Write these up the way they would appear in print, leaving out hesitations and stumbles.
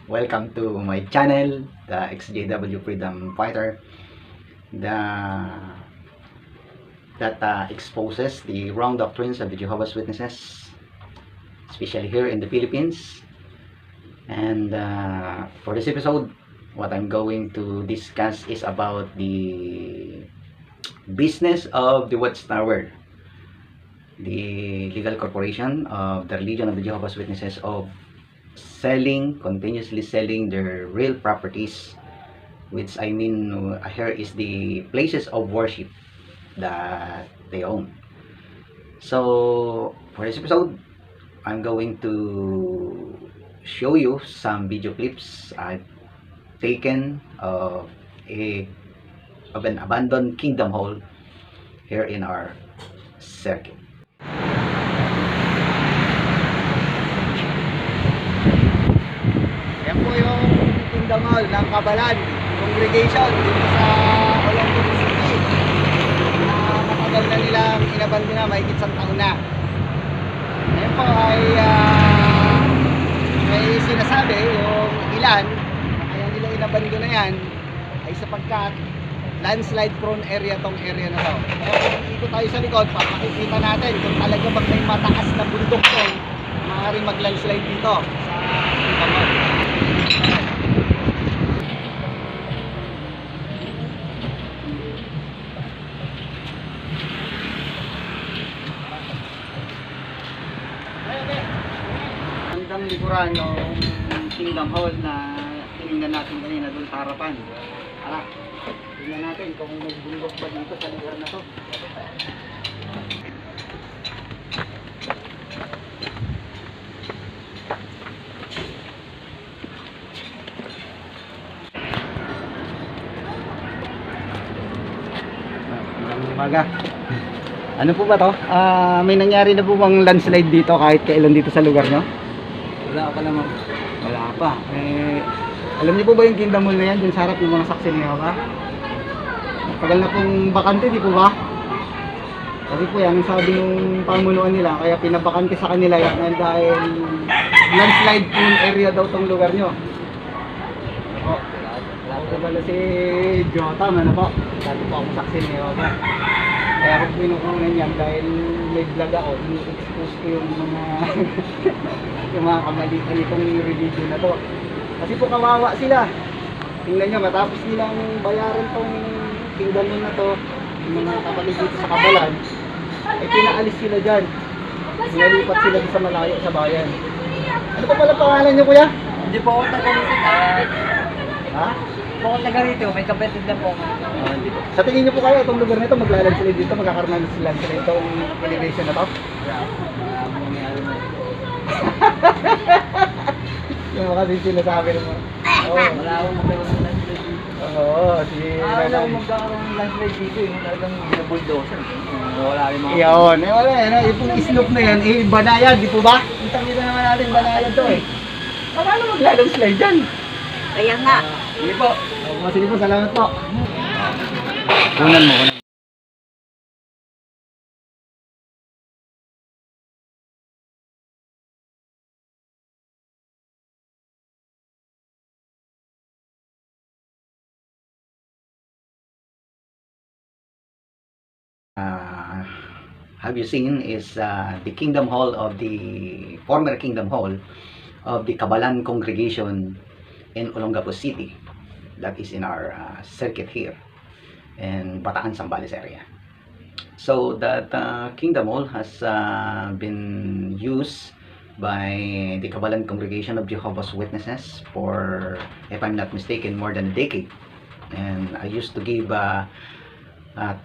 Welcome to my channel, the XJW Freedom Fighter, the that exposes the wrong doctrines of the Jehovah's Witnesses, especially here in the Philippines. And for this episode, what I'm going to discuss is about the business of the Watchtower, the legal corporation of the religion of the Jehovah's Witnesses, of continuously selling their real properties, which I mean here is the places of worship that they own. So for this episode, I'm going to show you some video clips I've taken of an abandoned kingdom hall here in our circuit. Yan po yung kingdom hall ng Kabalan congregation dito sa Olongapo City. Matagal na nilang inabandon na, mahigit isang taon na. Ngayon po ay may sinasabi yung ilan na kaya nila inabandon na yan ay sapagkat landslide prone area tong area na to. Kung ikot tayo sa likod, makikita natin kung talaga bang may mataas na bundok to, maaaring mag-landslide dito sa Kabalan. Hanggang likuran ng Kingdom Hall na tinignan natin kanina doon sa harapan. Tara, tingnan natin kung may bundok ba dito sa lugar na to. Umaga. Ano po ba to? May nangyari na po bang landslide dito kahit kailan dito sa lugar nyo? Wala pa naman. Wala pa. Alam niyo po ba yung kingdom hall na yan? Dun sa harap ng mga saksi niyo ba? Tagal na pong bakante, di po ba? Kasi po yan, ang sabi ng pamunuan nila, kaya pinabakante sa kanila yan dahil landslide prone area daw tong lugar nyo. O, wala po pala si Jotam, ano po? Sabi po akong saksi niyo ba? Kaya ako pinukunan yan dahil may vlog ako, ini-expose ko yung mga yung mga kamalian nitong religion na to. Kasi po kawawa sila. Tingnan nyo, matapos nilang bayaran tong kingdom na to, yung mga kapatid dito sa Kabalan, ay pinaalis sila dyan. Nalipat sila sa malayo sa bayan. Ano pa pala pangalan nyo, kuya? Hindi po ako taga-rito. Ha? Po ako taga-rito, may kapatid na po. Sa tingin nyo po kayo, itong lugar nito, maglalan sila dito, magkakaroon sila itong elevation na to? Wala mo nangyari mo. Yung mga kasi sinasabi naman. Wala akong magkaroon ng landslide dito. Oo, si Wala akong magkaroon ng landslide dito. Yung talagang bulldozer. Wala rin mga... Iyon, wala yan. Itong slope na yan, banayad, di po ba? Itang dito naman natin banayad to eh. Paano maglalang-slide dyan? Kaya nga. Sige po. Sige po, salamat po. Kunan mo, kunan. Have you seen is the Kingdom Hall of the former Kingdom Hall of the Kabalan congregation in Olongapo City. That is in our circuit here in Bataan, Zambales area. So that Kingdom Hall has been used by the Kabalan congregation of Jehovah's Witnesses for, if I'm not mistaken, more than a decade. And I used to give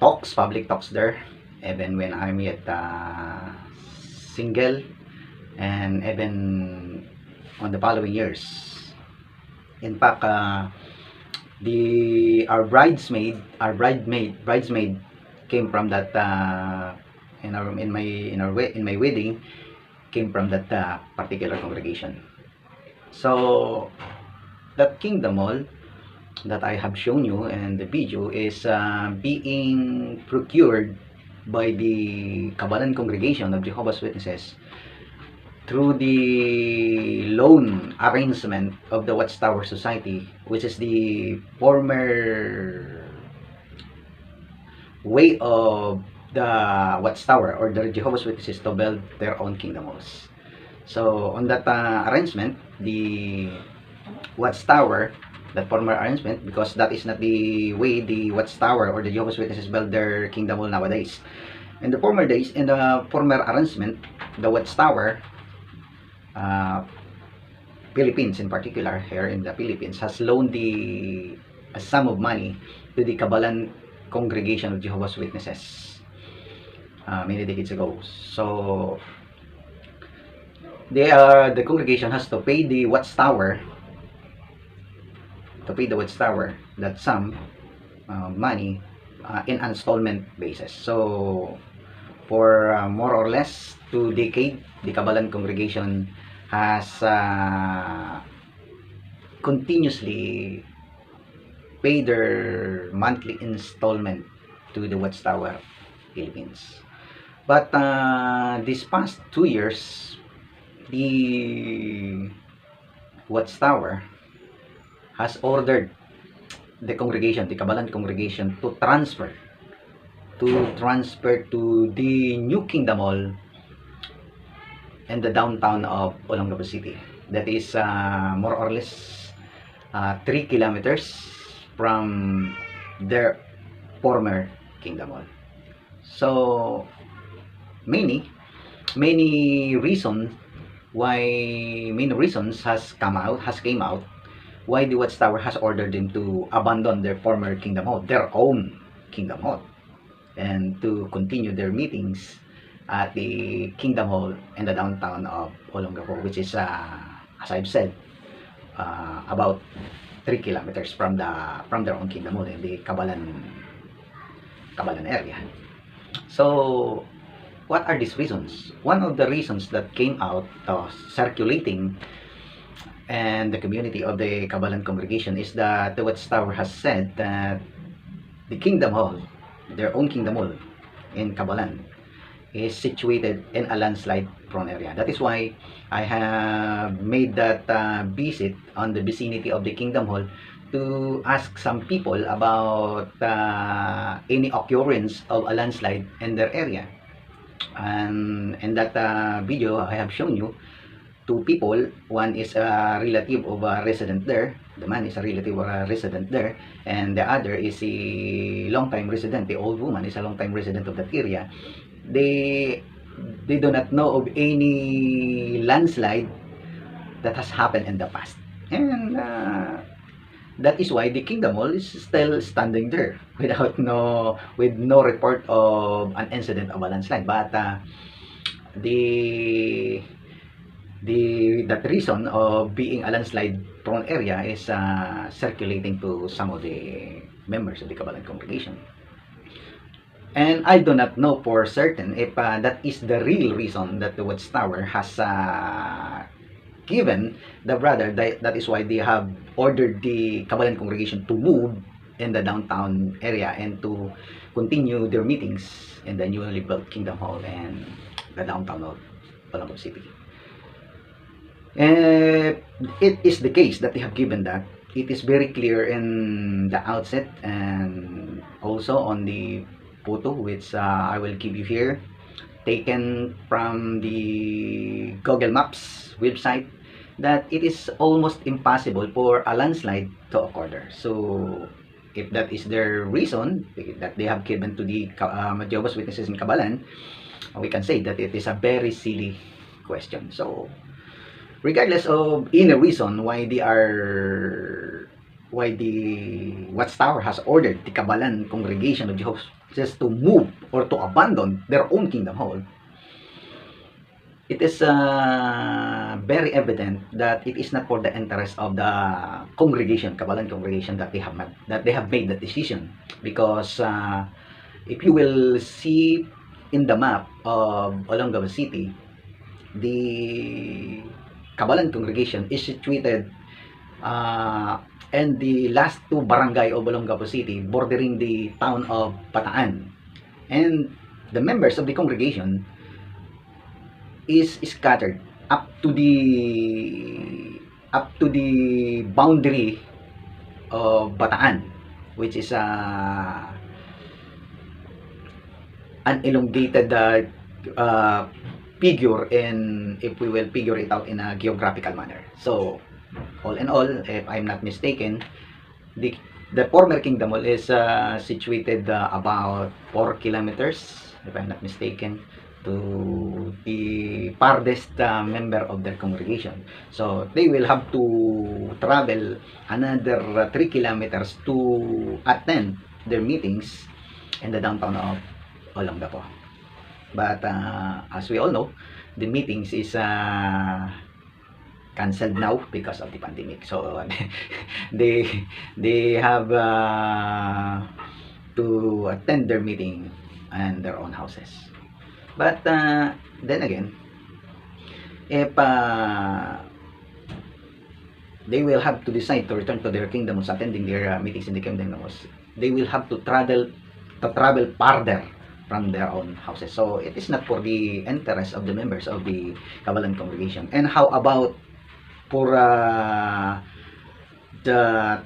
talks, public talks there, even when I'm yet single, and even on the following years. In fact, our bridesmaid came from that in my wedding, came from that particular congregation. So that kingdom hall that I have shown you in the video is being procured by the Kabalan congregation of Jehovah's Witnesses through the loan arrangement of the Watchtower Society, which is the former way of the Watchtower or the Jehovah's Witnesses to build their own kingdom halls. So on that arrangement, the Watchtower, that former arrangement, because that is not the way the Watchtower or the Jehovah's Witnesses build their kingdom hall nowadays. In the former days, in the former arrangement, the Watchtower, Philippines in particular, here in the Philippines, has loaned a sum of money to the Kabalan congregation of Jehovah's Witnesses many decades ago. So the congregation has to pay the Watchtower that sum money in installment basis. So for more or less 2 decades, the Kabalan congregation has continuously paid their monthly installment to the Watchtower Philippines. But this past 2 years, the Watchtower has ordered the congregation, the Kabalan congregation, to transfer to the New Kingdom Hall in the downtown of Olongapo City. That is more or less 3 kilometers from their former Kingdom Hall. So many reasons came out why the Watchtower has ordered them to abandon their former Kingdom Hall, their own Kingdom Hall, and to continue their meetings at the Kingdom Hall in the downtown of Olongapo, which is, as I've said, about 3 kilometers from their own Kingdom Hall in the Kabalan area. So, what are these reasons? One of the reasons that came out circulating and the community of the Kabalan congregation is that the Watchtower has said that the Kingdom Hall, their own Kingdom Hall in Kabalan, is situated in a landslide prone area. That is why I have made that visit on the vicinity of the Kingdom Hall to ask some people about any occurrence of a landslide in their area. And in that video, I have shown you 2 people. One is a relative of a resident there. The man is a relative of a resident there, and the other is a long-time resident. The old woman is a long-time resident of that area. They do not know of any landslide that has happened in the past, and that is why the Kingdom Hall is still standing there with no report of an incident of a landslide. But that reason of being a landslide prone area is circulating to some of the members of the Kabalan congregation. And I do not know for certain if that is the real reason that the Watchtower has given the brother. That is why they have ordered the Kabalan congregation to move in the downtown area and to continue their meetings in the newly built Kingdom Hall and the downtown of Olongapo City. It is the case that they have given that. It is very clear in the outset and also on the photo which I will give you here, taken from the Google Maps website, that it is almost impossible for a landslide to occur there. So if that is their reason that they have given to the Jehovah's Witnesses in Kabalan, we can say that it is a very silly question. So regardless of any reason why the Watchtower has ordered the Kabalan congregation of Jehovah's Witnesses to move or to abandon their own Kingdom Hall, it is very evident that it is not for the interest of the congregation, Kabalan congregation, that they have made that decision. Because if you will see in the map of Olongapo City, the Kabalan congregation is situated in the last 2 barangay of Olongapo City, bordering the town of Bataan. And the members of the congregation is scattered up to the boundary of Bataan, which is an elongated figure, in if we will figure it out in a geographical manner. So all in all, if I'm not mistaken, the former Kingdom Hall is situated about 4 kilometers, if I'm not mistaken, to the farthest member of their congregation. So they will have to travel another 3 kilometers to attend their meetings in the downtown of Olongapo. But as we all know, the meetings is canceled now because of the pandemic. So they have to attend their meeting in their own houses. But then again, if they will have to decide to return to their kingdoms, attending their meetings in the kingdoms, they will have to travel farther from their own houses. So it is not for the interest of the members of the Kabalan congregation. And how about for the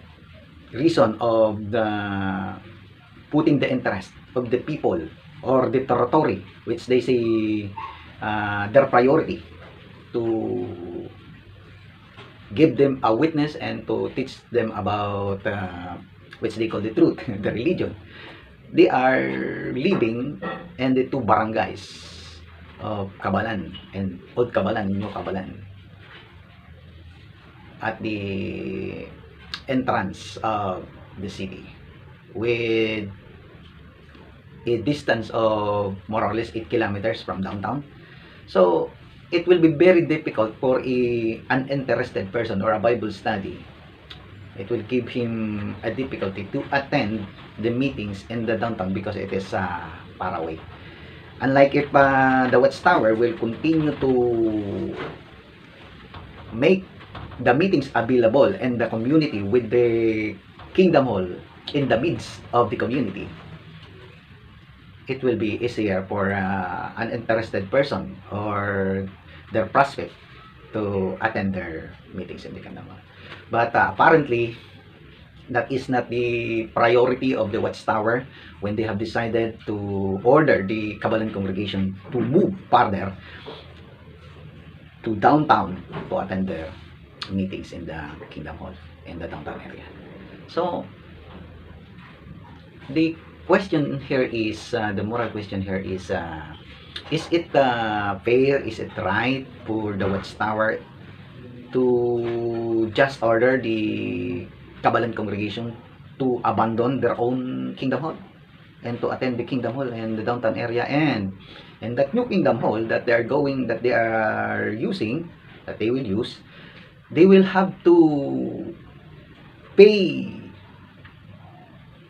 reason of the putting the interest of the people or the territory, which they say their priority, to give them a witness and to teach them about which they call the truth, the religion. They are living in the 2 barangays of Kabalan and Old Kabalan, New Kabalan, at the entrance of the city, with a distance of more or less 8 kilometers from downtown. So it will be very difficult for an uninterested person or a Bible study. It will give him a difficulty to attend the meetings in the downtown because it is far away. Unlike if the Watchtower will continue to make the meetings available in the community with the Kingdom Hall in the midst of the community, it will be easier for an interested person or their prospect to attend their meetings in the Kingdom Hall. But apparently, that is not the priority of the Watchtower when they have decided to order the Kabalan congregation to move further to downtown to attend their meetings in the Kingdom Hall in the downtown area. So the question here is, the moral question here is it fair, is it right for the Watchtower to just order the Kabalan congregation to abandon their own Kingdom Hall and to attend the Kingdom Hall in the downtown area, and that new Kingdom Hall that they are using, that they will use, they will have to pay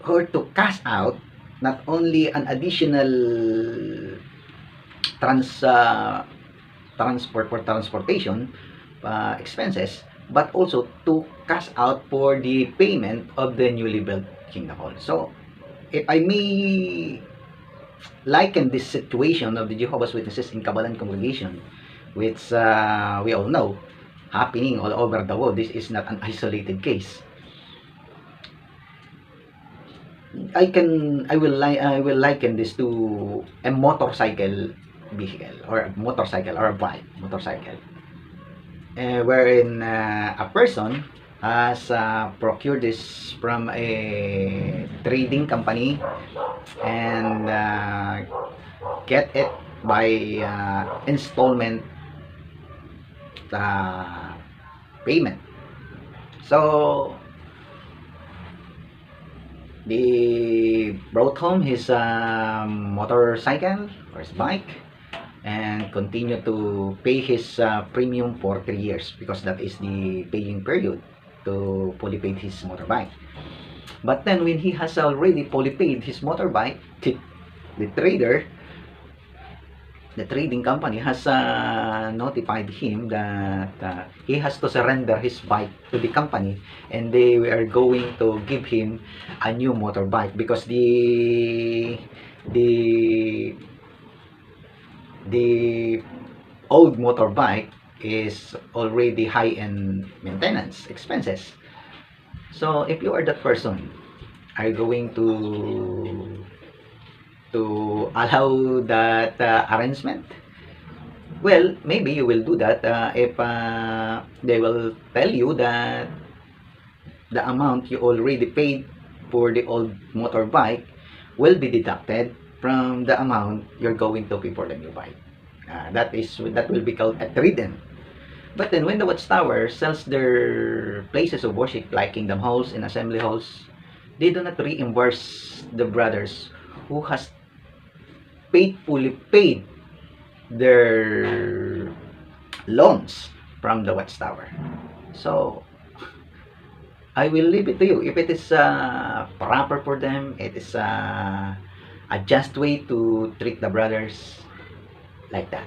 or to cash out not only an additional transportation expenses, but also to cash out for the payment of the newly built Kingdom Hall. So if I may liken this situation of the Jehovah's Witnesses in Kabalan congregation, which we all know happening all over the world, this is not an isolated case. I will liken this to a motorcycle vehicle, or a motorcycle, or a bike motorcycle, wherein a person has procured this from a trading company and get it by installment payment. So they brought home his motorcycle or his bike and continue to pay his premium for 3 years, because that is the paying period to fully pay his motorbike. But then when he has already fully paid his motorbike, the trading company has notified him that he has to surrender his bike to the company, and they were going to give him a new motorbike, because the old motorbike is already high in maintenance expenses. So if you are that person, are you going to allow that arrangement? Well, maybe you will do that if they will tell you that the amount you already paid for the old motorbike will be deducted from the amount you're going to pay for the new bike. That will be called a trade-in. But then when the Watchtower sells their places of worship like Kingdom Halls and Assembly Halls, they do not reimburse the brothers who has faithfully paid their loans from the Watchtower. So I will leave it to you. If it is proper for them, it is a just way to treat the brothers like that.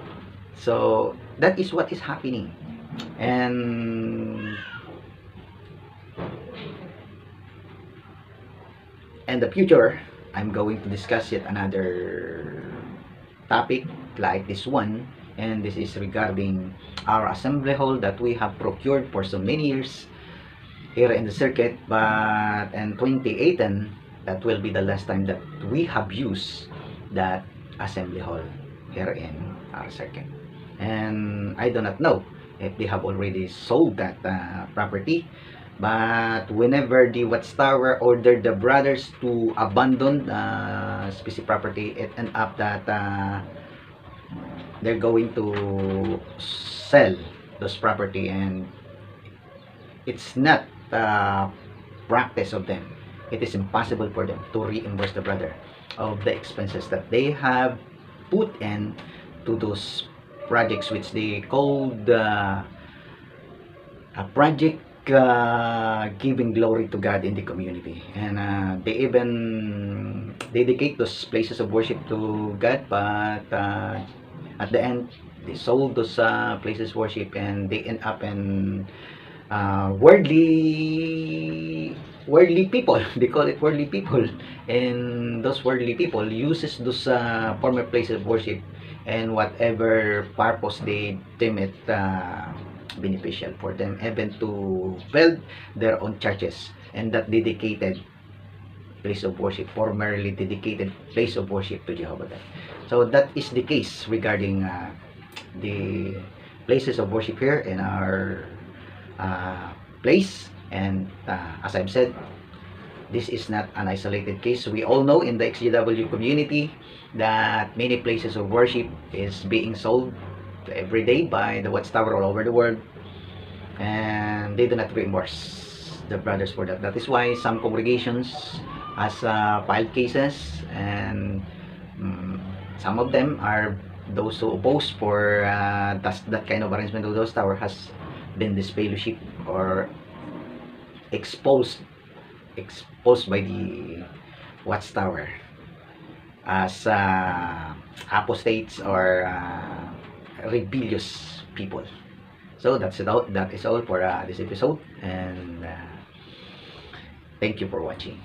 So that is what is happening. And in the future, I'm going to discuss yet another topic like this one. And this is regarding our assembly hall that we have procured for so many years here in the circuit, but in 2018 that will be the last time that we have used that assembly hall here in our circuit. And I do not know if they have already sold that property, but whenever the Watchtower ordered the brothers to abandon specific property, it end up that they're going to sell those property, and it's not practice of them. It is impossible for them to reimburse the brother of the expenses that they have put in to those projects, which they called a project giving glory to God in the community. And they even dedicate those places of worship to God, but at the end they sold those places of worship, and they end up in worldly people. They call it worldly people, and those worldly people uses those former places of worship and whatever purpose they deem it beneficial for them, even to build their own churches, and that dedicated place of worship, formerly dedicated place of worship to Jehovah God. So that is the case regarding the places of worship here in our place. And as I've said, this is not an isolated case. We all know in the XGW community that many places of worship is being sold every day by the Watchtower all over the world, and they do not reimburse the brothers for that. That is why some congregations has filed cases, and some of them are those who oppose for that kind of arrangement of those tower has been disfellowship or exposed by the Watchtower as apostates or rebellious people. So that is all for this episode, and thank you for watching.